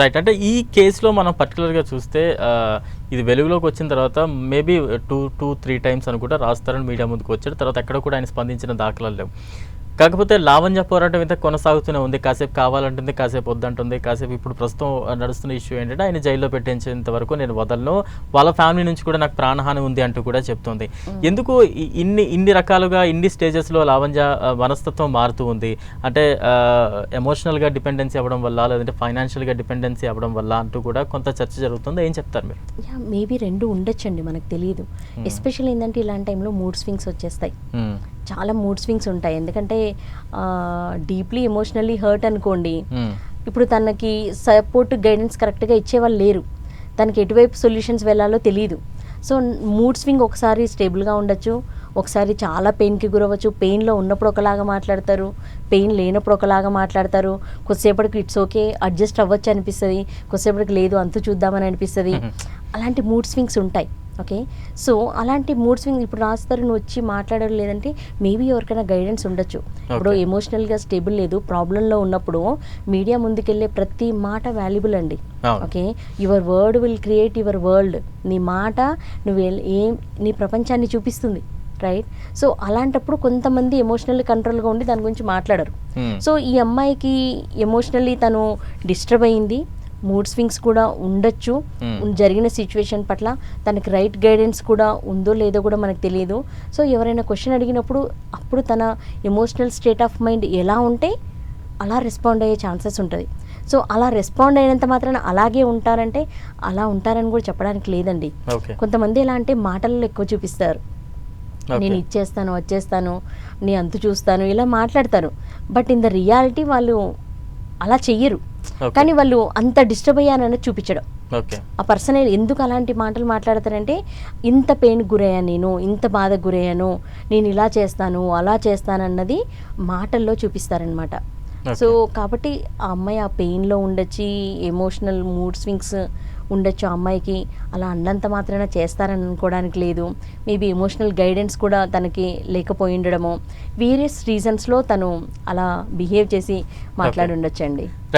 Right. అంటే ఈ కేసులో మనం పర్టికులర్‌గా చూస్తే ఇది వెలుగులోకి వచ్చిన తర్వాత మేబీ 2-3 టైమ్స్ అనుకుంటా రాజ్ తరుణ్ మీడియా ముందుకు వచ్చాడు. తర్వాత ఎక్కడ కూడా ఆయన స్పందించిన దాఖలాలు లేవు. కాకపోతే లావణ్య పోరాటం అయితే కొనసాగుతూనే ఉంది. కాసేపు కావాలంటుంది, కాసేపు వద్దంటుంది, కాసేపు ఇప్పుడు ప్రస్తుతం నడుస్తున్న ఇష్యూ ఏంటంటే ఆయన జైల్లో పెట్టించేంత వరకు నేను వదలను. వాళ్ళ ఫ్యామిలీ నుంచి కూడా నాకు ప్రాణహాని ఉంది అంటూ కూడా చెప్తోంది. ఎందుకు ఇన్ని రకాలుగా ఇన్ని స్టేజెస్‌లో లావణ్య మనస్తత్వం మారుతూ ఉంది? అంటే ఎమోషనల్‌గా డిపెండెన్సీ అవ్వడం వల్ల, లేదంటే ఫైనాన్షియల్‌గా డిపెండెన్సీ అవ్వడం వల్ల అంటూ కూడా కొంత చర్చ జరుగుతుంది. ఏం చెప్తారు మీరు? యాహ్! మేబీ 2 ఉండొచ్చండి, మనకు తెలీదు. ఎస్పెషల్లీ ఏందంటే ఇలాంటి టైంలో మూడ్ స్వింగ్స్ వచ్చేస్తాయి. చాలా మూడ్ స్వింగ్స్ ఉంటాయి. ఎందుకంటే డీప్లీ ఎమోషనల్లీ హర్ట్ అనుకోండి, ఇప్పుడు తనకి సపోర్ట్ గైడెన్స్ కరెక్ట్గా ఇచ్చేవాళ్ళు లేరు, తనకి ఎటువైపు సొల్యూషన్స్ వెళ్ళాలో తెలియదు. సో మూడ్ స్వింగ్ ఒకసారి స్టేబుల్గా ఉండొచ్చు, ఒకసారి చాలా పెయిన్కి గురవ్వచ్చు. పెయిన్లో ఉన్నప్పుడు ఒకలాగా మాట్లాడతారు, పెయిన్ లేనప్పుడు ఒకలాగా మాట్లాడతారు. కొద్దిసేపటికి ఇట్స్ ఓకే అడ్జస్ట్ అవ్వచ్చు అనిపిస్తుంది, కొద్దిసేపటికి లేదు అంతు చూద్దామని అనిపిస్తుంది. అలాంటి మూడ్ స్వింగ్స్ ఉంటాయి. ఓకే, సో అలాంటి మూడ్ స్వింగ్ ఇప్పుడు రాజ్ తరుణ్ వచ్చి మాట్లాడడం లేదంటే మేబీ ఎవరికైనా గైడెన్స్ ఉండొచ్చు. ఇప్పుడు ఎమోషనల్గా స్టేబుల్ లేదు, ప్రాబ్లంలో ఉన్నప్పుడు మీడియా ముందుకెళ్ళే ప్రతి మాట వాల్యుబుల్ అండి. Okay, your word will create your world. నీ మాట నువ్వు నీ ప్రపంచాన్ని చూపిస్తుంది, రైట్? సో అలాంటప్పుడు కొంతమంది ఎమోషనల్లీ కంట్రోల్గా ఉండి దాని గురించి మాట్లాడరు. సో ఈ అమ్మాయికి ఎమోషనల్లీ తను డిస్టర్బ్ అయింది, మూడ్ స్వింగ్స్ కూడా ఉండొచ్చు. జరిగిన సిచ్యువేషన్ పట్ల తనకి రైట్ గైడెన్స్ కూడా ఉందో లేదో కూడా మనకు తెలియదు. సో ఎవరైనా క్వశ్చన్ అడిగినప్పుడు అప్పుడు తన ఎమోషనల్ స్టేట్ ఆఫ్ మైండ్ ఎలా ఉంటే అలా రెస్పాండ్ అయ్యే ఛాన్సెస్ ఉంటుంది. సో అలా రెస్పాండ్ అయినంత మాత్రాన అలాగే ఉంటారంటే అలా ఉంటారని కూడా చెప్పడానికి లేదండి. కొంతమంది ఎలా అంటే మాటల్లో ఎక్కువ చూపిస్తారు, నేను ఇచ్చేస్తాను, వచ్చేస్తాను, నీ అంతు చూస్తాను, ఇలా మాట్లాడతారు. బట్ ఇన్ ద రియాలిటీ వాళ్ళు అలా చెయ్యరు. కానీ వాళ్ళు అంత డిస్టర్బ్ అయ్యానని చూపించడం. ఆ పర్సన్ ఎందుకు అలాంటి మాటలు మాట్లాడతారంటే ఇంత పెయిన్ గురయ్యాను, నేను ఇంత బాధకు గురయ్యాను, నేను ఇలా చేస్తాను అలా చేస్తాను అన్నది మాటల్లో చూపిస్తారనమాట. సో కాబట్టి ఆ అమ్మాయి ఆ పెయిన్లో ఉండొచ్చి ఎమోషనల్ మూడ్ స్వింగ్స్ ఉండొచ్చు ఆ అమ్మాయికి. అలా అన్నంత మాత్రాన చేస్తారని అనుకోవడానికి లేదు. మేబీ ఎమోషనల్ గైడెన్స్ కూడా తనకి లేకపోయి ఉండడము, వేరియస్ రీజన్స్లో తను అలా బిహేవ్ చేసి మాట్లాడి ఉండొచ్చండి.